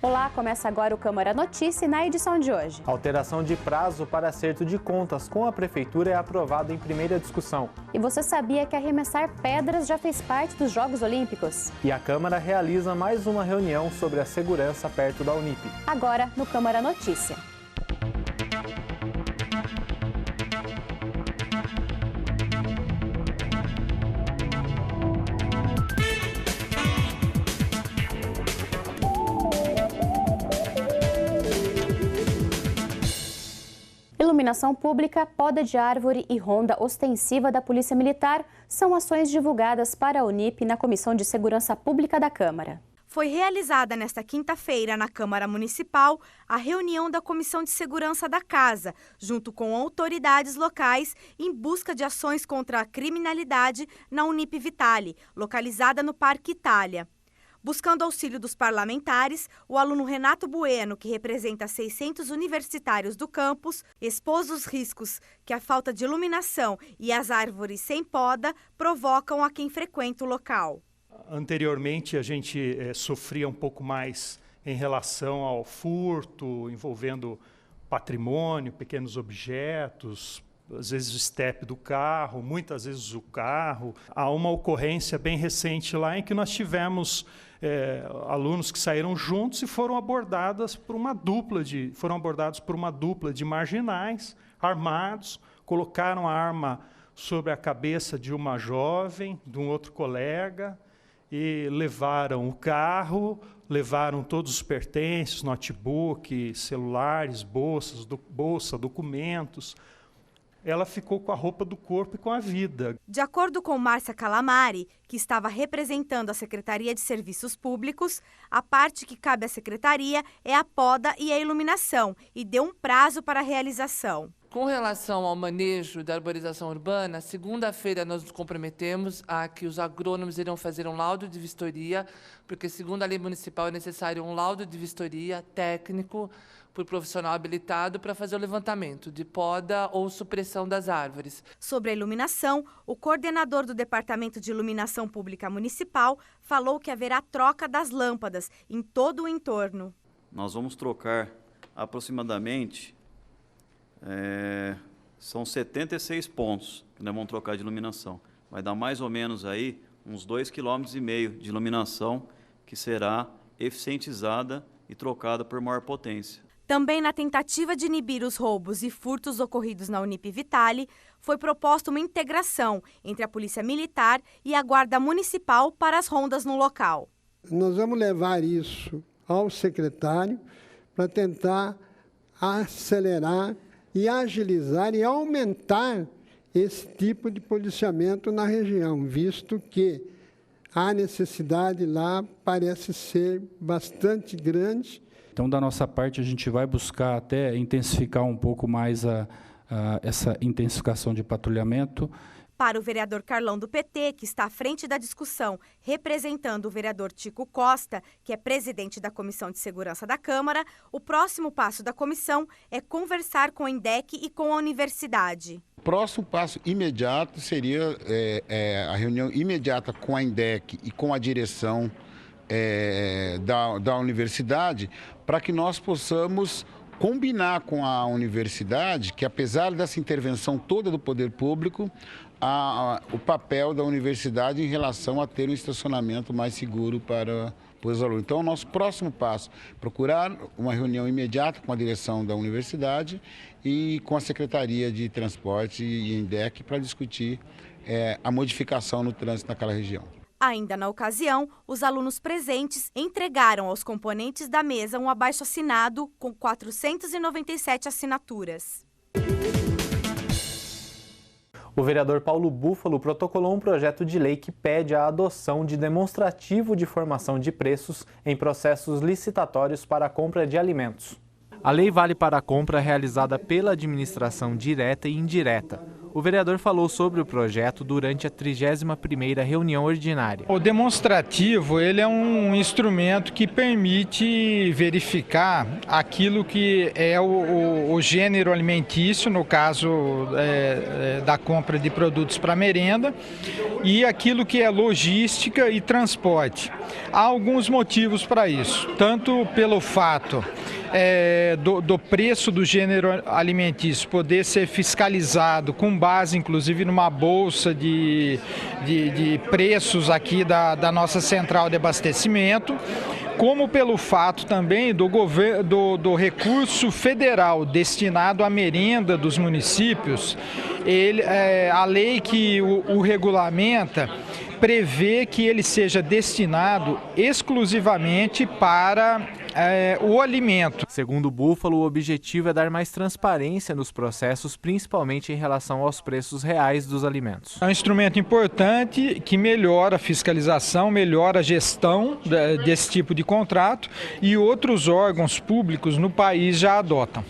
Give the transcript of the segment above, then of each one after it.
Olá, começa agora o Câmara Notícia e na edição de hoje. Alteração de prazo para acerto de contas com a Prefeitura é aprovada em primeira discussão. E você sabia que arremessar pedras já fez parte dos Jogos Olímpicos? E a Câmara realiza mais uma reunião sobre a segurança perto da Unip. Agora no Câmara Notícia. Iluminação pública, poda de árvore e ronda ostensiva da Polícia Militar são ações divulgadas para a Unip na Comissão de Segurança Pública da Câmara. Foi realizada nesta quinta-feira na Câmara Municipal a reunião da Comissão de Segurança da Casa, junto com autoridades locais, em busca de ações contra a criminalidade na Unip Vitale, localizada no Parque Itália. Buscando auxílio dos parlamentares, o aluno Renato Bueno, que representa 600 universitários do campus, expôs os riscos que a falta de iluminação e as árvores sem poda provocam a quem frequenta o local. Anteriormente, a gente sofria um pouco mais em relação ao furto, envolvendo patrimônio, pequenos objetos, às vezes o estepe do carro, muitas vezes o carro. Há uma ocorrência bem recente lá em que nós tivemos alunos que saíram juntos e foram abordados por uma dupla de marginais armados, colocaram a arma sobre a cabeça de uma jovem, de um outro colega, e levaram o carro, levaram todos os pertences, notebook, celulares, bolsa, documentos. Ela ficou com a roupa do corpo e com a vida. De acordo com Márcia Calamari, que estava representando a Secretaria de Serviços Públicos, a parte que cabe à Secretaria é a poda e a iluminação, e deu um prazo para a realização. Com relação ao manejo da arborização urbana, segunda-feira nós nos comprometemos a que os agrônomos irão fazer um laudo de vistoria, porque, segundo a lei municipal, é necessário um laudo de vistoria técnico por profissional habilitado para fazer o levantamento de poda ou supressão das árvores. Sobre a iluminação, o coordenador do Departamento de Iluminação Pública Municipal falou que haverá troca das lâmpadas em todo o entorno. Nós vamos trocar aproximadamente... são 76 pontos que nós vamos trocar de iluminação. Vai dar mais ou menos aí uns 2,5 km de iluminação que será eficientizada e trocada por maior potência. Também na tentativa de inibir os roubos e furtos ocorridos na Unip Vitale, foi proposta uma integração entre a Polícia Militar e a Guarda Municipal para as rondas no local. Nós vamos levar isso ao secretário para tentar acelerar e agilizar e aumentar esse tipo de policiamento na região, visto que a necessidade lá parece ser bastante grande. Então, da nossa parte, a gente vai buscar até intensificar um pouco mais essa intensificação de patrulhamento. Para o vereador Carlão do PT, que está à frente da discussão, representando o vereador Tico Costa, que é presidente da Comissão de Segurança da Câmara, o próximo passo da comissão é conversar com a INDEC e com a universidade. O próximo passo imediato seria a reunião imediata com a INDEC e com a direção da universidade, para que nós possamos combinar com a universidade que, apesar dessa intervenção toda do poder público, o papel da universidade em relação a ter um estacionamento mais seguro para os alunos. Então, o nosso próximo passo é procurar uma reunião imediata com a direção da universidade e com a Secretaria de Transporte e INDEC para discutir a modificação no trânsito naquela região. Ainda na ocasião, os alunos presentes entregaram aos componentes da mesa um abaixo-assinado com 497 assinaturas. O vereador Paulo Búfalo protocolou um projeto de lei que pede a adoção de demonstrativo de formação de preços em processos licitatórios para a compra de alimentos. A lei vale para a compra realizada pela administração direta e indireta. O O vereador falou sobre o projeto durante a 31ª reunião ordinária. O demonstrativo ele é um instrumento que permite verificar aquilo que é o gênero alimentício, no caso da compra de produtos para merenda, e aquilo que é logística e transporte. Há alguns motivos para isso, tanto pelo fato do preço do gênero alimentício poder ser fiscalizado com base, inclusive, numa bolsa de preços aqui da nossa central de abastecimento, como pelo fato também do recurso federal destinado à merenda dos municípios. A lei que o regulamenta prevê que ele seja destinado exclusivamente para o alimento. Segundo o Búfalo, o objetivo é dar mais transparência nos processos, principalmente em relação aos preços reais dos alimentos. É um instrumento importante que melhora a fiscalização, melhora a gestão desse tipo de contrato, e outros órgãos públicos no país já adotam.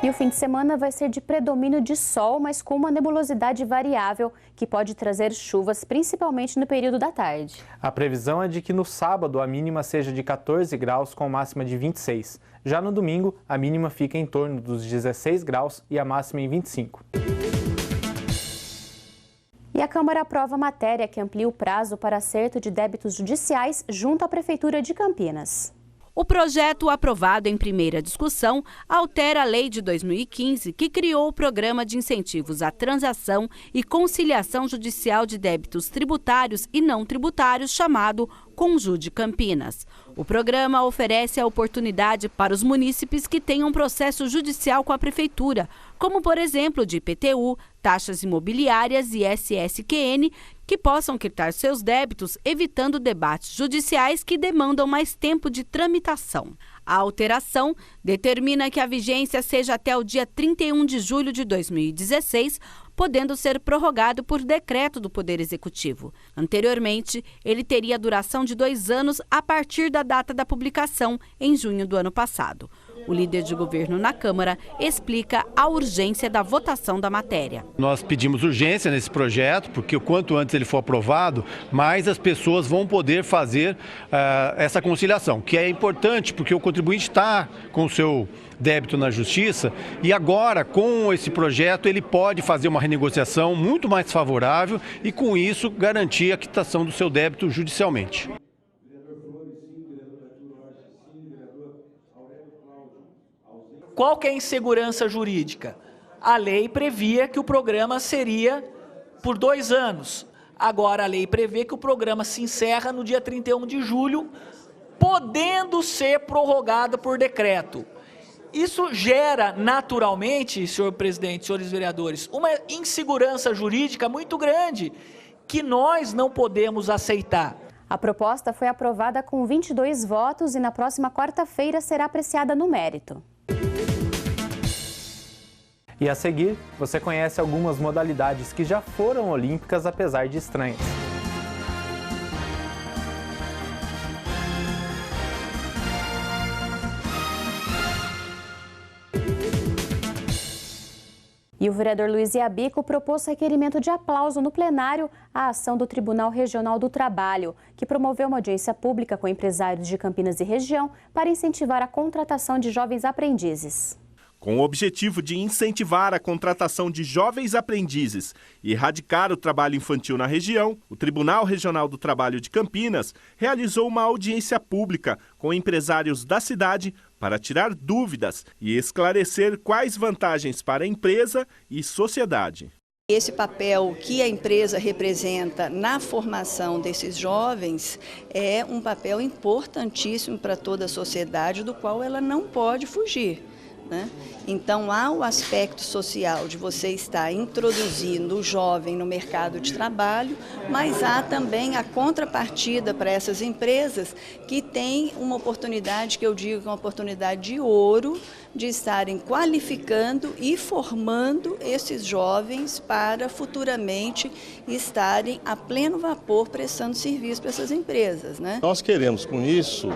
E o fim de semana vai ser de predomínio de sol, mas com uma nebulosidade variável que pode trazer chuvas, principalmente no período da tarde. A previsão é de que no sábado a mínima seja de 14 graus com máxima de 26. Já no domingo, a mínima fica em torno dos 16 graus e a máxima em 25. E a Câmara aprova a matéria que amplia o prazo para acerto de débitos judiciais junto à Prefeitura de Campinas. O projeto, aprovado em primeira discussão, altera a lei de 2015, que criou o Programa de Incentivos à Transação e Conciliação Judicial de Débitos Tributários e Não Tributários, chamado Conjude Campinas. O programa oferece a oportunidade para os munícipes que tenham processo judicial com a Prefeitura, como, por exemplo, de IPTU, taxas imobiliárias e SSQN, que possam quitar seus débitos, evitando debates judiciais que demandam mais tempo de tramitação. A alteração determina que a vigência seja até o dia 31 de julho de 2016, podendo ser prorrogado por decreto do Poder Executivo. Anteriormente, ele teria duração de 2 anos a partir da data da publicação, em junho do ano passado. O líder de governo na Câmara explica a urgência da votação da matéria. Nós pedimos urgência nesse projeto, porque o quanto antes ele for aprovado, mais as pessoas vão poder fazer essa conciliação, que é importante, porque o contribuinte está com o seu débito na justiça e agora, com esse projeto, ele pode fazer uma renegociação muito mais favorável e, com isso, garantir a quitação do seu débito judicialmente. Qual que é a insegurança jurídica? A lei previa que o programa seria por 2 anos. Agora a lei prevê que o programa se encerra no dia 31 de julho, podendo ser prorrogado por decreto. Isso gera naturalmente, senhor presidente, senhores vereadores, uma insegurança jurídica muito grande que nós não podemos aceitar. A proposta foi aprovada com 22 votos e na próxima quarta-feira será apreciada no mérito. E a seguir, você conhece algumas modalidades que já foram olímpicas, apesar de estranhas. E o vereador Luiz Iabico propôs requerimento de aplauso no plenário à ação do Tribunal Regional do Trabalho, que promoveu uma audiência pública com empresários de Campinas e região para incentivar a contratação de jovens aprendizes. Com o objetivo de incentivar a contratação de jovens aprendizes e erradicar o trabalho infantil na região, o Tribunal Regional do Trabalho de Campinas realizou uma audiência pública com empresários da cidade para tirar dúvidas e esclarecer quais vantagens para a empresa e sociedade. Esse papel que a empresa representa na formação desses jovens é um papel importantíssimo para toda a sociedade, do qual ela não pode fugir. Então, há o aspecto social de você estar introduzindo o jovem no mercado de trabalho, mas há também a contrapartida para essas empresas que têm uma oportunidade, que eu digo que é uma oportunidade de ouro, de estarem qualificando e formando esses jovens para futuramente estarem a pleno vapor prestando serviço para essas empresas, né? Nós queremos com isso,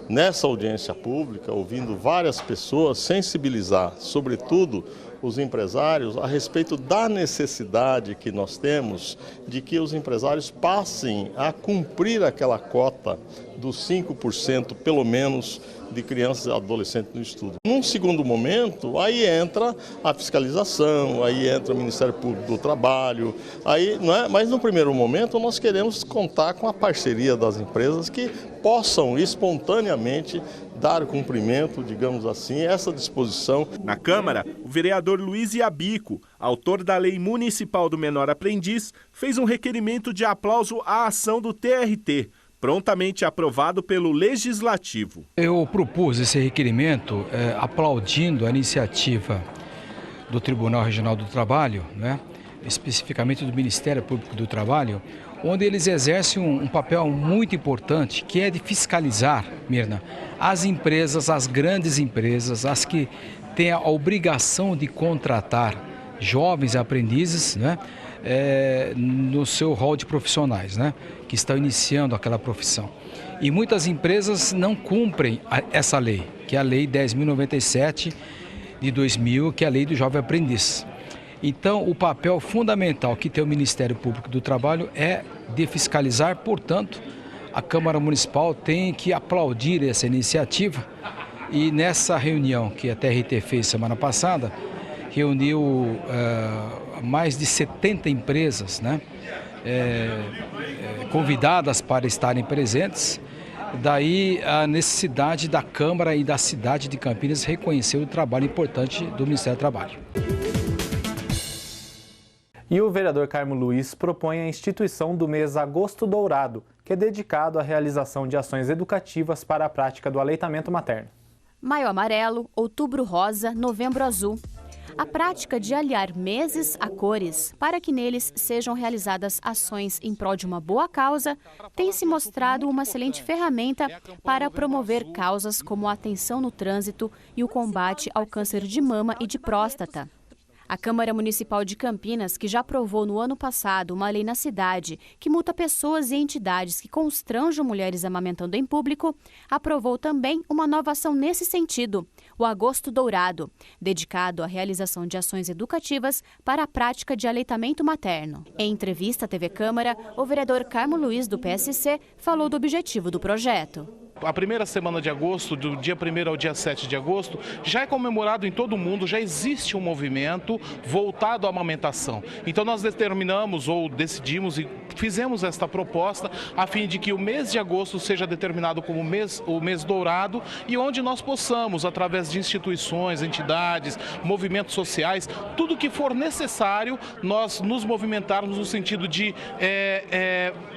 nessa audiência pública, ouvindo várias pessoas, sensibilizar, sobretudo, os empresários a respeito da necessidade que nós temos de que os empresários passem a cumprir aquela cota dos 5%, pelo menos, de crianças e adolescentes no estudo. Num segundo momento, aí entra a fiscalização, aí entra o Ministério Público do Trabalho, aí, não é? Mas no primeiro momento nós queremos contar com a parceria das empresas que possam espontaneamente dar cumprimento, digamos assim, essa disposição. Na Câmara, o vereador Luiz Iabico, autor da Lei Municipal do Menor Aprendiz, fez um requerimento de aplauso à ação do TRT, prontamente aprovado pelo Legislativo. Eu propus esse requerimento aplaudindo a iniciativa do Tribunal Regional do Trabalho, né, especificamente do Ministério Público do Trabalho, onde eles exercem um papel muito importante, que é de fiscalizar, Mirna, as empresas, as grandes empresas, as que têm a obrigação de contratar jovens aprendizes, né, no seu rol de profissionais, né, que estão iniciando aquela profissão. E muitas empresas não cumprem essa lei, que é a Lei 10.097 de 2000, que é a Lei do Jovem Aprendiz. Então, o papel fundamental que tem o Ministério Público do Trabalho é de fiscalizar, portanto, a Câmara Municipal tem que aplaudir essa iniciativa. E nessa reunião que a TRT fez semana passada, reuniu mais de 70 empresas, né, convidadas para estarem presentes. Daí a necessidade da Câmara e da cidade de Campinas reconhecer o trabalho importante do Ministério do Trabalho. E o vereador Carmo Luiz propõe a instituição do mês Agosto Dourado, que é dedicado à realização de ações educativas para a prática do aleitamento materno. Maio amarelo, outubro rosa, novembro azul. A prática de aliar meses a cores para que neles sejam realizadas ações em prol de uma boa causa tem se mostrado uma excelente ferramenta para promover causas como a atenção no trânsito e o combate ao câncer de mama e de próstata. A Câmara Municipal de Campinas, que já aprovou no ano passado uma lei na cidade que multa pessoas e entidades que constranjam mulheres amamentando em público, aprovou também uma nova ação nesse sentido, o Agosto Dourado, dedicado à realização de ações educativas para a prática de aleitamento materno. Em entrevista à TV Câmara, o vereador Carmo Luiz, do PSC, falou do objetivo do projeto. A primeira semana de agosto, do dia 1º ao dia 7 de agosto, já é comemorado em todo o mundo, já existe um movimento voltado à amamentação. Então nós determinamos ou decidimos e fizemos esta proposta a fim de que o mês de agosto seja determinado como o mês dourado e onde nós possamos, através de instituições, entidades, movimentos sociais, tudo que for necessário, nós nos movimentarmos no sentido de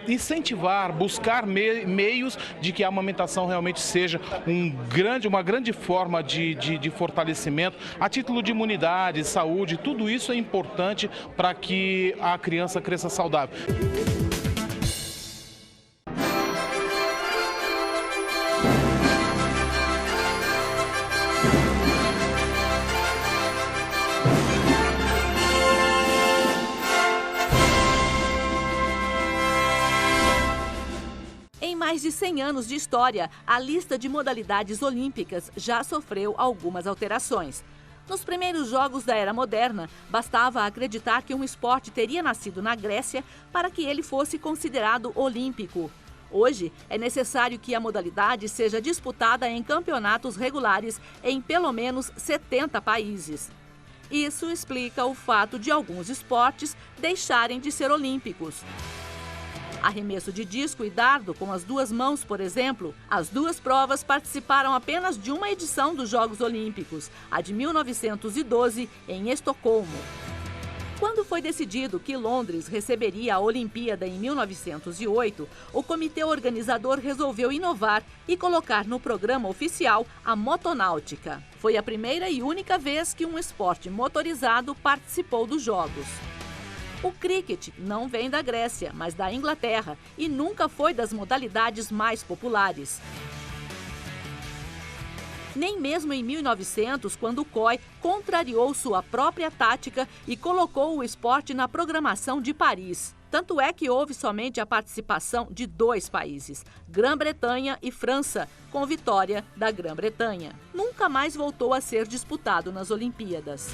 incentivar, buscar meios de que a amamentação realmente seja uma grande forma de fortalecimento a título de imunidade, saúde, tudo isso é importante para que a criança cresça saudável. Em mais de 100 anos de história, a lista de modalidades olímpicas já sofreu algumas alterações. Nos primeiros Jogos da Era Moderna, bastava acreditar que um esporte teria nascido na Grécia para que ele fosse considerado olímpico. Hoje, é necessário que a modalidade seja disputada em campeonatos regulares em pelo menos 70 países. Isso explica o fato de alguns esportes deixarem de ser olímpicos. Arremesso de disco e dardo com as duas mãos, por exemplo, as duas provas participaram apenas de uma edição dos Jogos Olímpicos, a de 1912, em Estocolmo. Quando foi decidido que Londres receberia a Olimpíada em 1908, o comitê organizador resolveu inovar e colocar no programa oficial a motonáutica. Foi a primeira e única vez que um esporte motorizado participou dos Jogos. O cricket não vem da Grécia, mas da Inglaterra e nunca foi das modalidades mais populares. Nem mesmo em 1900, quando o COI contrariou sua própria tática e colocou o esporte na programação de Paris. Tanto é que houve somente a participação de 2 países, Grã-Bretanha e França, com vitória da Grã-Bretanha. Nunca mais voltou a ser disputado nas Olimpíadas.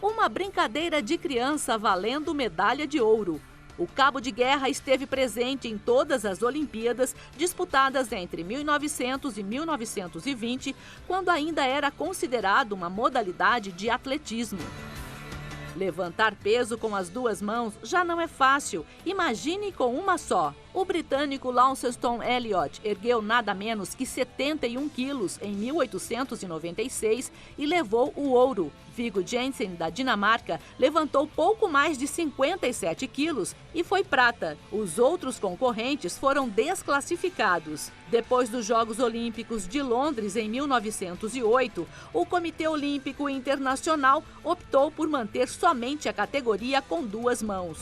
Uma brincadeira de criança valendo medalha de ouro. O cabo de guerra esteve presente em todas as Olimpíadas disputadas entre 1900 e 1920, quando ainda era considerado uma modalidade de atletismo. Levantar peso com as 2 mãos já não é fácil, imagine com uma só. O britânico Launceston Elliot ergueu nada menos que 71 quilos em 1896 e levou o ouro. Viggo Jensen, da Dinamarca, levantou pouco mais de 57 quilos e foi prata. Os outros concorrentes foram desclassificados. Depois dos Jogos Olímpicos de Londres, em 1908, o Comitê Olímpico Internacional optou por manter somente a categoria com 2 mãos.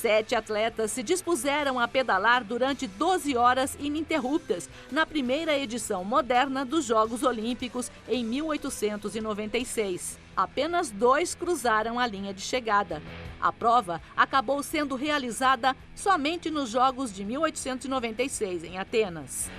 7 atletas se dispuseram a pedalar durante 12 horas ininterruptas na primeira edição moderna dos Jogos Olímpicos em 1896. Apenas 2 cruzaram a linha de chegada. A prova acabou sendo realizada somente nos Jogos de 1896, em Atenas.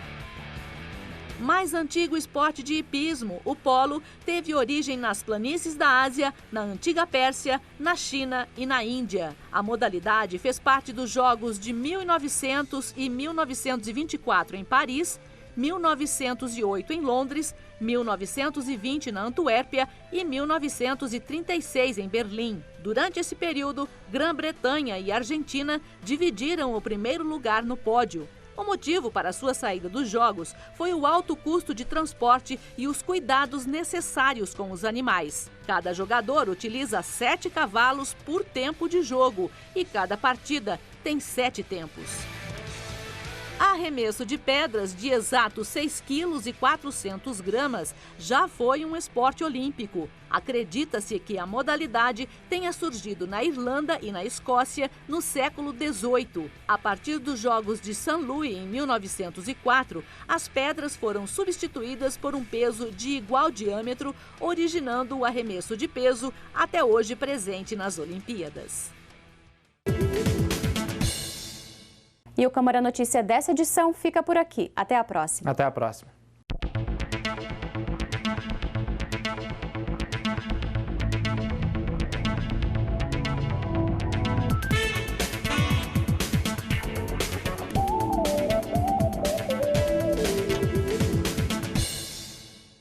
Mais antigo esporte de hipismo, o polo, teve origem nas planícies da Ásia, na antiga Pérsia, na China e na Índia. A modalidade fez parte dos Jogos de 1900 e 1924 em Paris, 1908 em Londres, 1920 na Antuérpia e 1936 em Berlim. Durante esse período, Grã-Bretanha e Argentina dividiram o primeiro lugar no pódio. O motivo para sua saída dos Jogos foi o alto custo de transporte e os cuidados necessários com os animais. Cada jogador utiliza 7 cavalos por tempo de jogo e cada partida tem 7 tempos. Arremesso de pedras de exatos 6,4 kg já foi um esporte olímpico. Acredita-se que a modalidade tenha surgido na Irlanda e na Escócia no século XVIII. A partir dos Jogos de St. Louis, em 1904, as pedras foram substituídas por um peso de igual diâmetro, originando o arremesso de peso até hoje presente nas Olimpíadas. E o Câmara Notícia dessa edição fica por aqui. Até a próxima. Até a próxima.